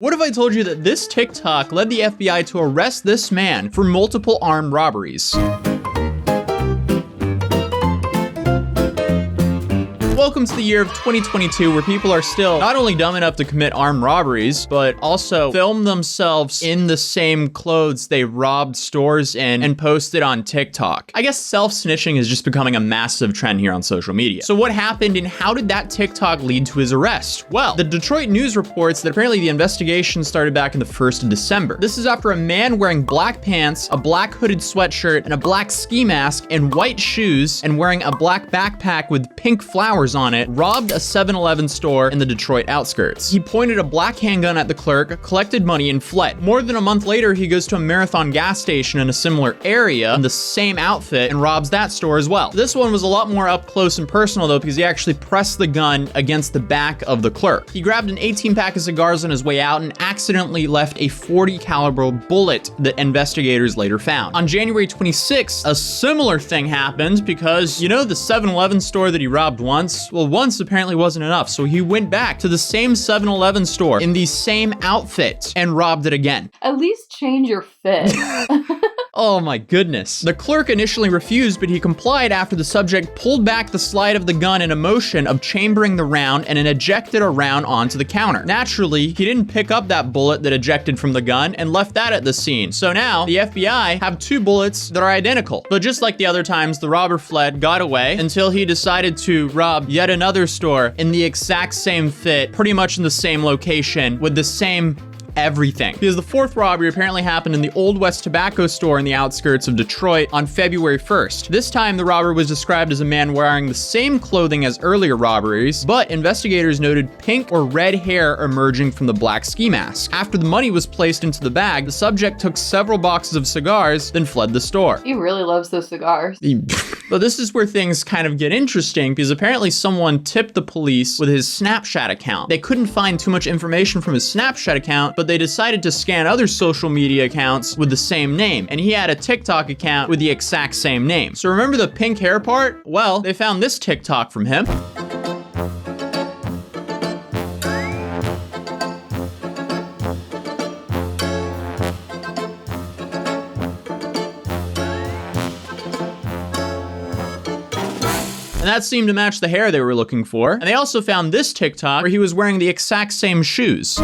What if I told you that this TikTok led the FBI to arrest this man for multiple armed robberies? Welcome to the year of 2022, where people are still not only dumb enough to commit armed robberies, but also film themselves in the same clothes they robbed stores in and posted on TikTok. I guess self-snitching is just becoming a massive trend here on social media. So what happened and how did that TikTok lead to his arrest? Well, the Detroit News reports that apparently the investigation started back in the 1st of December. This is after a man wearing black pants, a black hooded sweatshirt, and a black ski mask, and white shoes, and wearing a black backpack with pink flowers on it, robbed a 7-Eleven store in the Detroit outskirts. He pointed a black handgun at the clerk, collected money, and fled. More than a month later, he goes to a Marathon gas station in a similar area in the same outfit and robs that store as well. This one was a lot more up close and personal though, because he actually pressed the gun against the back of the clerk. He grabbed an 18-pack of cigars on his way out and accidentally left a .40 caliber bullet that investigators later found. On January 26th, a similar thing happened because, you know, the 7-Eleven store that he robbed once? Well, once apparently wasn't enough, so he went back to the same 7-Eleven store in the same outfit and robbed it again. At least change your fit. Oh my goodness. The clerk initially refused, but he complied after the subject pulled back the slide of the gun in a motion of chambering the round and then ejected a round onto the counter. Naturally, he didn't pick up that bullet that ejected from the gun and left that at the scene. So now, the FBI have two bullets that are identical. But just like the other times, the robber fled, got away, until he decided to rob yet another store in the exact same fit, pretty much in the same location, with the same everything. Because the fourth robbery apparently happened in the Old West Tobacco store in the outskirts of Detroit on February 1st. This time, the robber was described as a man wearing the same clothing as earlier robberies, but investigators noted pink or red hair emerging from the black ski mask. After the money was placed into the bag, the subject took several boxes of cigars, then fled the store. He really loves those cigars. But this is where things kind of get interesting, because apparently someone tipped the police with his Snapchat account. They couldn't find too much information from his Snapchat account, but they decided to scan other social media accounts with the same name, and he had a TikTok account with the exact same name. So remember the pink hair part? Well, they found this TikTok from him. And that seemed to match the hair they were looking for. And they also found this TikTok where he was wearing the exact same shoes.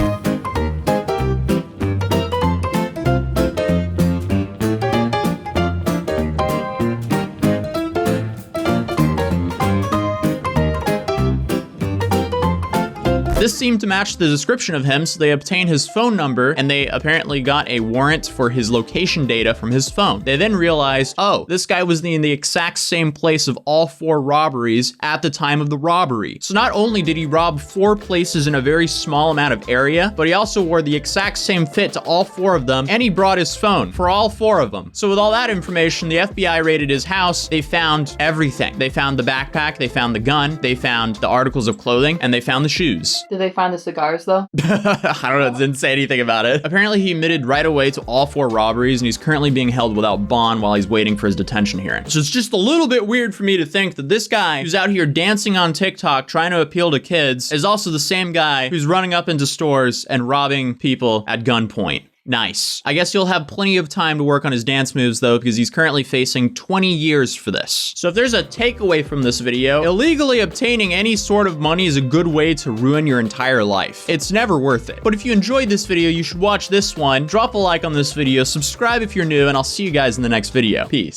This seemed to match the description of him, so they obtained his phone number, and they apparently got a warrant for his location data from his phone. They then realized, oh, this guy was in the exact same place of all four robberies at the time of the robbery. So not only did he rob 4 places in a very small amount of area, but he also wore the exact same fit to all 4 of them, and he brought his phone for all 4 of them. So with all that information, the FBI raided his house. They found everything. They found the backpack, they found the gun, they found the articles of clothing, and they found the shoes. Did they find the cigars though? I don't know, it didn't say anything about it. Apparently he admitted right away to all 4 robberies, and he's currently being held without bond while he's waiting for his detention hearing. So it's just a little bit weird for me to think that this guy who's out here dancing on TikTok trying to appeal to kids is also the same guy who's running up into stores and robbing people at gunpoint. Nice. I guess he'll have plenty of time to work on his dance moves though, because he's currently facing 20 years for this. So if there's a takeaway from this video, illegally obtaining any sort of money is a good way to ruin your entire life. It's never worth it. But if you enjoyed this video, you should watch this one. Drop a like on this video, subscribe if you're new, and I'll see you guys in the next video. Peace.